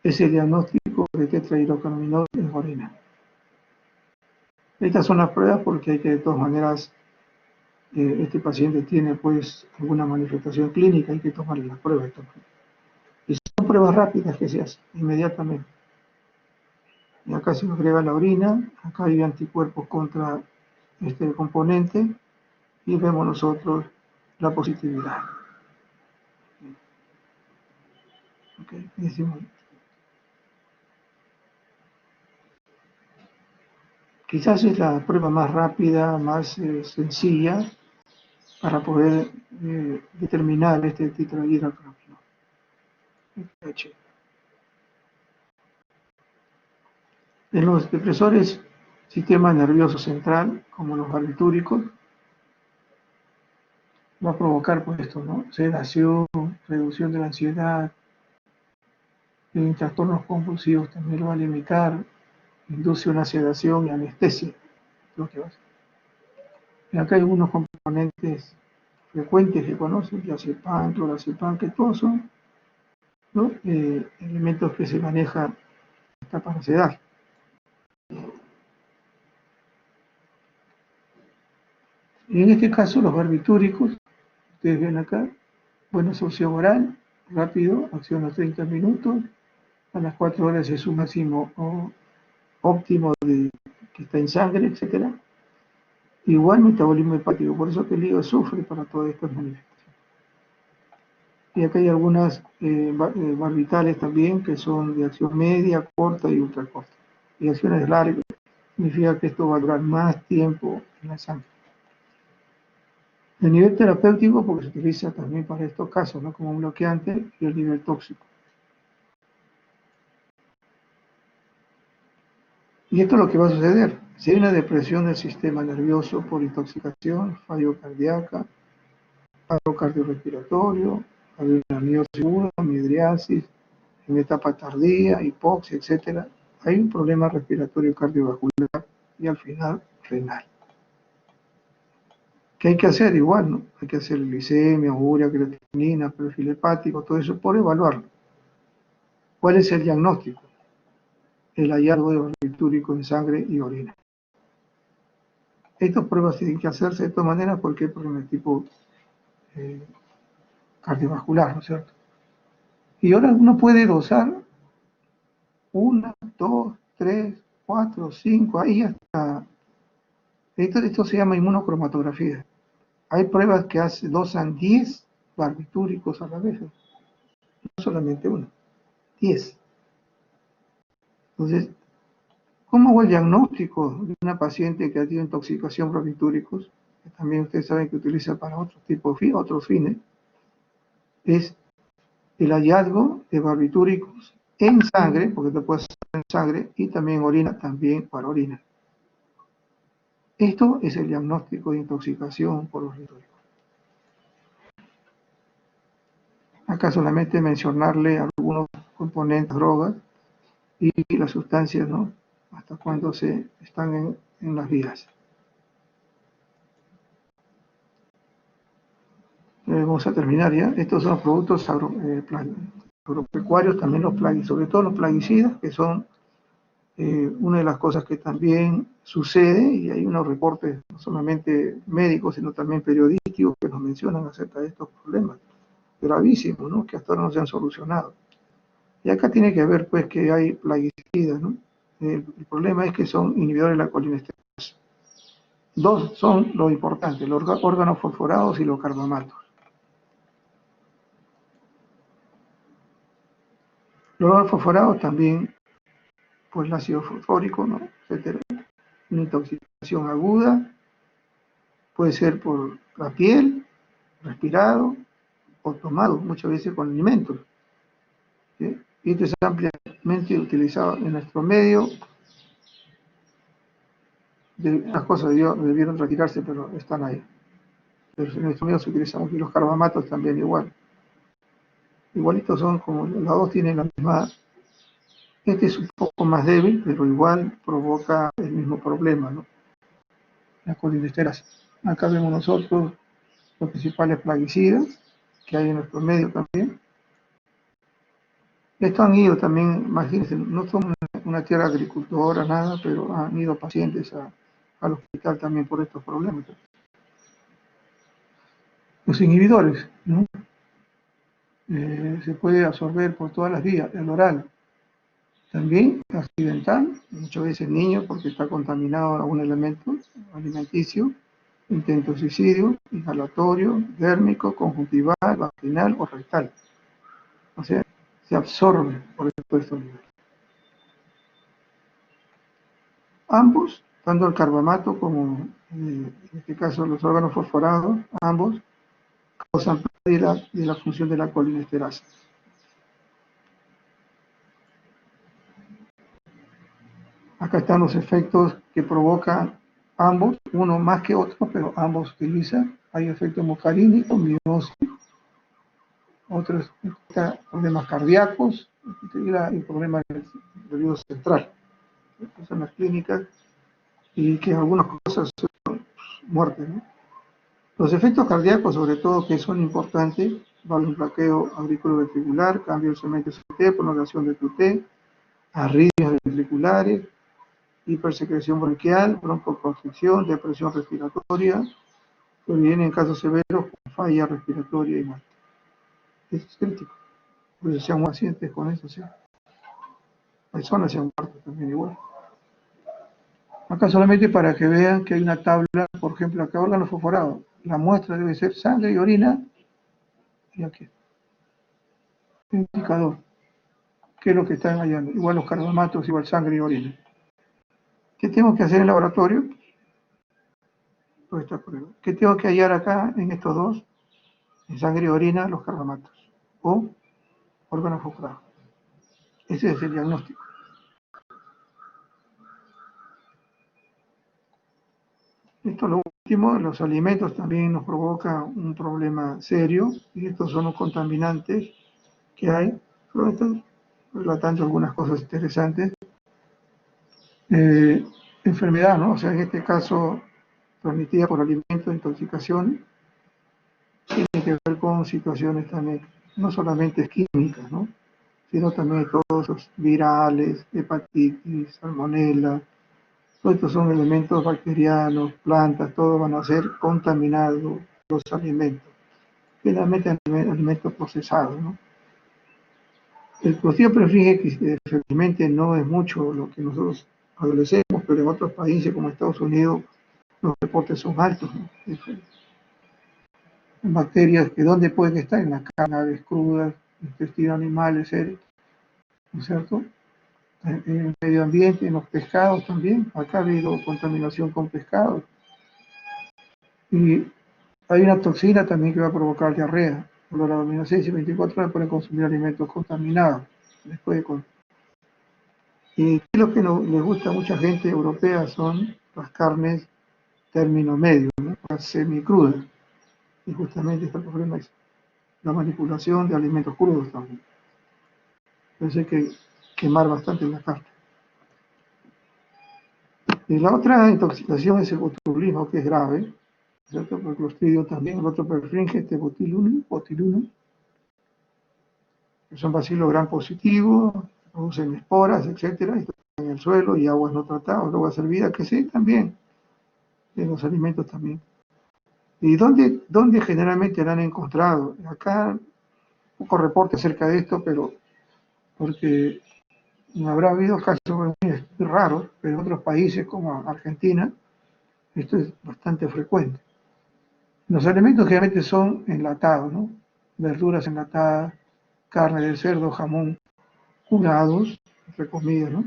Es el diagnóstico de tetrahidrocannabinol en orina. Estas son las pruebas porque hay que, de todas maneras, este paciente tiene pues alguna manifestación clínica, hay que tomarle la prueba. Y son pruebas rápidas que se hacen inmediatamente. Y acá se agrega la orina, acá hay anticuerpos contra este componente y vemos nosotros la positividad. Okay. Decimos, quizás es la prueba más rápida, más sencilla para poder determinar este tetrahidrocannabinol. En los depresores sistema nervioso central, como los barbitúricos, va a provocar pues esto, ¿no? Sedación, reducción de la ansiedad, en trastornos convulsivos también lo va a limitar, induce una sedación y anestesia, lo que va a hacer. Y acá hay algunos componentes frecuentes que conocen, diazepam, clorazepam, que todos son, ¿no?, elementos que se manejan hasta para sedar. Y en este caso los barbitúricos, ustedes ven acá, buena absorción oral, rápido, acción a 30 minutos, a las 4 horas es su máximo óptimo que está en sangre, etcétera. Igual metabolismo hepático, por eso que el hígado sufre para todas estas manifestaciones. Y acá hay algunas barbitales también que son de acción media, corta y ultracorta. Y acciones largas significa que esto va a durar más tiempo en la sangre. El nivel terapéutico, porque se utiliza también para estos casos, ¿no?, como un bloqueante, y el nivel tóxico. Y esto es lo que va a suceder. Si hay una depresión del sistema nervioso por intoxicación, fallo cardíaca, paro cardiorrespiratorio, una miosis aguda, midriasis, en etapa tardía, hipoxia, etcétera, hay un problema respiratorio cardiovascular y al final renal. ¿Qué hay que hacer? Igual, ¿no? Hay que hacer glicemia, urea, creatinina, perfil hepático, todo eso por evaluarlo. ¿Cuál es el diagnóstico? El hallazgo de barbitúrico en sangre y orina. Estas pruebas tienen que hacerse de todas maneras porque hay problemas de tipo cardiovascular, ¿no es cierto? Y ahora uno puede dosar 1, 2, 3, 4, 5, ahí hasta... Esto se llama inmunocromatografía. Hay pruebas que dosan 10 barbitúricos a la vez, no solamente uno, 10. Entonces, ¿cómo hago el diagnóstico de una paciente que ha tenido intoxicación por barbitúricos? Que también ustedes saben que utiliza para otros fines. Es el hallazgo de barbitúricos en sangre, porque te puede hacer en sangre, y también orina, también para orina. Esto es el diagnóstico de intoxicación por barbitúricos. Acá solamente mencionarle algunos componentes, drogas y las sustancias, ¿no? Hasta cuando se están en las vías. Vamos a terminar ya. Estos son los productos agropecuarios, también sobre todo los plaguicidas, que son una de las cosas que también sucede, y hay unos reportes no solamente médicos, sino también periodísticos que nos mencionan acerca de estos problemas gravísimos, ¿no? Que hasta ahora no se han solucionado. Y acá tiene que ver, pues, que hay plaguicidas, ¿no? El problema es que son inhibidores de la colinesterasa. Dos son lo importante, los órganos fosforados y los carbamatos. Los órganos fosforados también, pues el ácido fosfórico, ¿no? Etcétera. Una intoxicación aguda, puede ser por la piel, respirado o tomado, muchas veces con alimentos. ¿Sí? Y esto es ampliamente utilizado en nuestro medio. Las cosas debieron retirarse, pero están ahí. Pero en nuestro medio se utilizan aquí los carbamatos también igual. Igualitos son como los dos tienen la misma. Este es un poco más débil, pero igual provoca el mismo problema, ¿no? Las colinesterasa. Acá vemos nosotros los principales plaguicidas que hay en nuestro medio también. Estos han ido también, imagínense, no somos una tierra agricultora, nada, pero han ido pacientes al hospital también por estos problemas. Los inhibidores, ¿no? Se puede absorber por todas las vías, el oral, también accidental, muchas veces niño porque está contaminado a un elemento alimenticio, intento suicidio, inhalatorio, dérmico, conjuntival, vaginal o rectal. O sea, se absorbe por estos niveles. Ambos, tanto el carbamato como en este caso los órganos fosforados, ambos causan pérdida de la función de la colinesterasa. Acá están los efectos que provocan ambos, uno más que otro, pero ambos utilizan. Hay efectos muscarínicos, miosis, otros problemas cardíacos y problemas del periodo central. Estas son las clínicas y que algunas cosas son muerte, ¿no? Los efectos cardíacos, sobre todo, que son importantes, vale un plaqueo auriculoventricular, cambio del segmento CT, prolongación de QT, arritmias ventriculares, hipersecreción bronquial, broncoconstricción, depresión respiratoria, que viene en casos severos con falla respiratoria y muerte. Eso es crítico. Pues sean pacientes con eso, sí. Personas se han muerto también igual. Acá solamente para que vean que hay una tabla, por ejemplo, acá órganos fosforados. La muestra debe ser sangre y orina. Y aquí. Indicador. ¿Qué es lo que están hallando? Igual los carbamatos, igual sangre y orina. ¿Qué tengo que hacer en el laboratorio? Por esta prueba. ¿Qué tengo que hallar acá en estos dos? En sangre y orina, los carbamatos. O órganos fosforados. Ese es el diagnóstico. Esto es lo último, los alimentos también nos provocan un problema serio, y estos son los contaminantes que hay. Pero estoy relatando algunas cosas interesantes. Enfermedad, ¿no? O sea, en este caso, transmitida por alimentos, intoxicación, tiene que ver con situaciones también, no solamente químicas, ¿no? Sino también todos los virales, hepatitis, salmonela. Todos estos son elementos bacterianos, plantas, todos van a ser contaminados los alimentos. Finalmente, alimentos procesados, ¿no? El cocido prefringe felizmente no es mucho lo que nosotros adolecemos, pero en otros países como Estados Unidos los reportes son altos, ¿no? bacterias que dónde pueden estar, en la carne, aves crudas, intestinos animales, seres, ¿no es cierto? En el medio ambiente, en los pescados también. Acá ha habido contaminación con pescados. Y hay una toxina también que va a provocar diarrea. Por la vitamina 6 y 24 horas pueden consumir alimentos contaminados. Después y lo que les gusta a mucha gente europea son las carnes término medio, ¿no? Las semicrudas. Y justamente este problema es la manipulación de alimentos crudos también. Entonces hay que quemar bastante la carne. Y la otra intoxicación es el botulismo, que es grave, ¿cierto? Por Clostridium también, el otro perfringe, este botulinum, que son bacilos gram positivos, producen esporas, etcétera, y están en el suelo y aguas no tratadas, aguas hervidas, que sí, también, en los alimentos también. ¿Y dónde generalmente la han encontrado? Acá, poco reporte acerca de esto, pero porque habrá habido casos muy raros, pero en otros países como Argentina, esto es bastante frecuente. Los alimentos generalmente son enlatados, ¿no? Verduras enlatadas, carne de cerdo, jamón, curados, entre comillas, ¿no?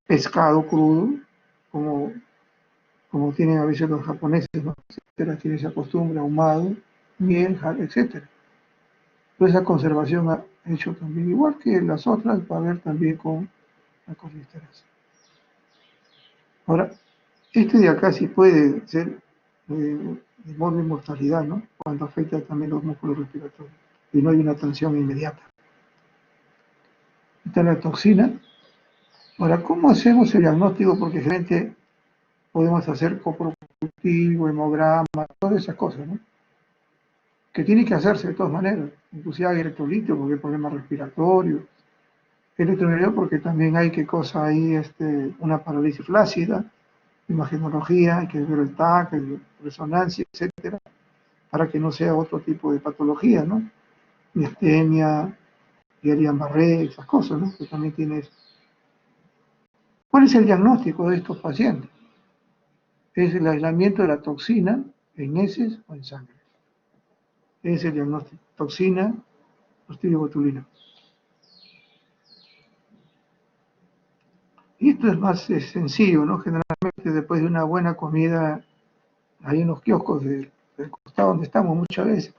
Pescado crudo, como, como tienen a veces los japoneses, ¿no? Etcétera, tiene esa costumbre, ahumado, miel, etcétera. Toda esa conservación ha hecho también, igual que las otras, va a haber también con la colisterasa. Ahora, este de acá sí puede ser de modo de mortalidad, ¿no? Cuando afecta también los músculos respiratorios y no hay una atención inmediata. Esta es la toxina. Ahora, ¿cómo hacemos el diagnóstico? Porque generalmente podemos hacer coprocultivo, hemograma, todas esas cosas, ¿no? Que tiene que hacerse de todas maneras, inclusive hay electrolito porque hay problemas respiratorios, electrolitos porque también hay que cosa ahí, una parálisis flácida, imagenología, hay que ver el TAC, resonancia, etcétera, para que no sea otro tipo de patología, ¿no? Miastenia, Guillain-Barré, esas cosas, ¿no? Que también tienes. ¿Cuál es el diagnóstico de estos pacientes? Es el aislamiento de la toxina en heces o en sangre. Es el diagnóstico. Toxina, Clostridium botulinum. Y esto es más sencillo, ¿no? Generalmente después de una buena comida, hay unos kioscos del costado donde estamos muchas veces.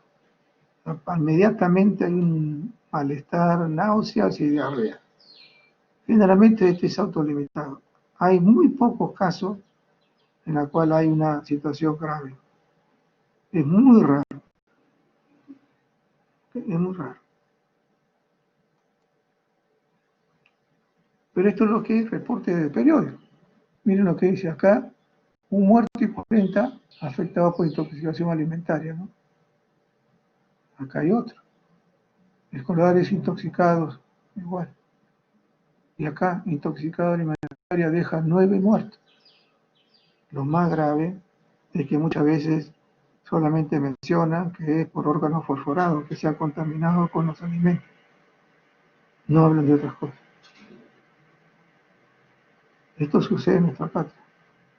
Inmediatamente hay un malestar, náuseas y diarrea. Generalmente este es autolimitado. Hay muy pocos casos en los cuales hay una situación grave. Es muy raro. Es muy raro. Pero esto es lo que es reporte de periódico. Miren lo que dice acá, un muerto y 40 afectados por intoxicación alimentaria, ¿no? Acá hay otro. Escolares intoxicados, igual. Y acá, intoxicado alimentaria, deja 9 muertos. Lo más grave es que muchas veces solamente mencionan que es por órganos fosforados, que se ha contaminado con los alimentos. No hablan de otras cosas. Esto sucede en nuestra patria.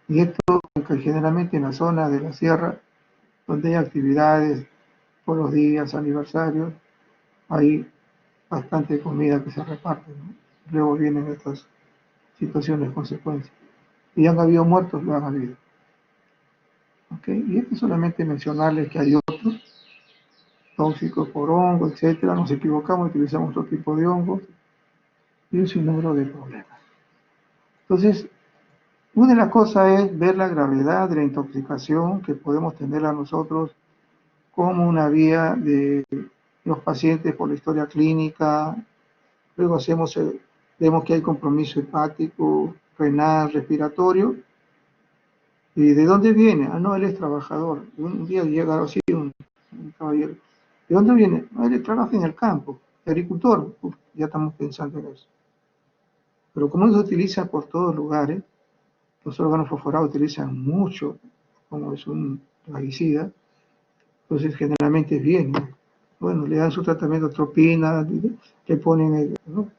Y esto generalmente en la zona de la sierra, donde hay actividades por los días, aniversarios, hay bastante comida que se reparte, ¿no? Luego vienen estas situaciones, consecuencias. Y han habido muertos, lo han habido. ¿Okay? Y esto solamente mencionarles que hay otros tóxicos por hongo, etcétera. Nos equivocamos, utilizamos otro tipo de hongos y un sinnúmero de problemas. Entonces, una de las cosas es ver la gravedad de la intoxicación que podemos tener a nosotros como una vía de los pacientes por la historia clínica. Luego vemos que hay compromiso hepático, renal, respiratorio. ¿Y de dónde viene? Ah, no, él es trabajador. Un día llega así un caballero. ¿De dónde viene? No, él trabaja en el campo, agricultor. Uf, ya estamos pensando en eso. Pero como se utiliza por todos lugares, los órganos fosforados utilizan mucho, como es un plaguicida, entonces generalmente es bien, ¿no? Bueno, le dan su tratamiento tropina, le ponen, ¿no?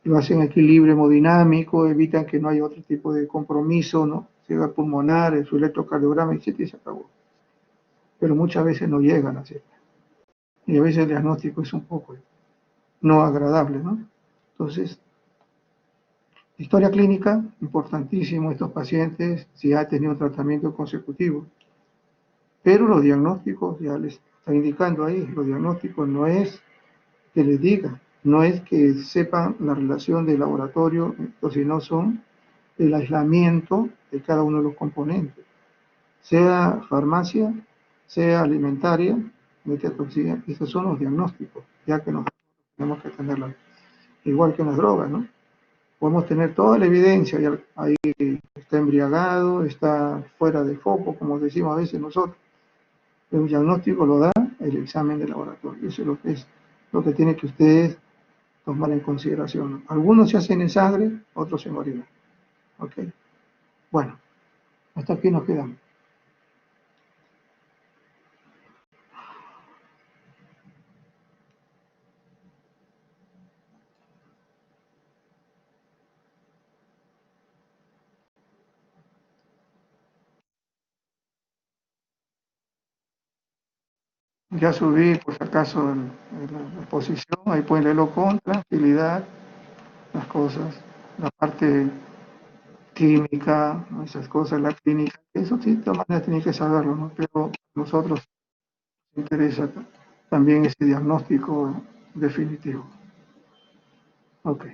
Lo hacen equilibrio hemodinámico, evitan que no haya otro tipo de compromiso, ¿no? Ciega pulmonar, su electrocardiograma, etc. y se acabó. pero muchas veces no llegan a ser. Y a veces el diagnóstico es un poco no agradable, ¿no? Entonces, historia clínica, importantísimo estos pacientes si ha tenido un tratamiento consecutivo. Pero los diagnósticos, ya les está indicando ahí, los diagnósticos no es que les digan, no es que sepan la relación del laboratorio, sino son el aislamiento de cada uno de los componentes, sea farmacia, sea alimentaria, metatoxina, esos son los diagnósticos, ya que nosotros tenemos que tenerla, igual que en las drogas, ¿no? Podemos tener toda la evidencia, ya ahí está embriagado, está fuera de foco, como decimos a veces nosotros. El diagnóstico lo da el examen de laboratorio. Eso es lo que tiene que ustedes tomar en consideración. Algunos se hacen en sangre, otros en orina. ¿Ok? Bueno, hasta aquí nos quedamos. Ya subí, por si acaso, la exposición. Ahí pueden leerlo con tranquilidad, las cosas, la parte química, ¿no? Esas cosas, la clínica. Eso sí, de todas maneras tienen que saberlo, ¿no? Pero a nosotros nos interesa también ese diagnóstico definitivo. Ok.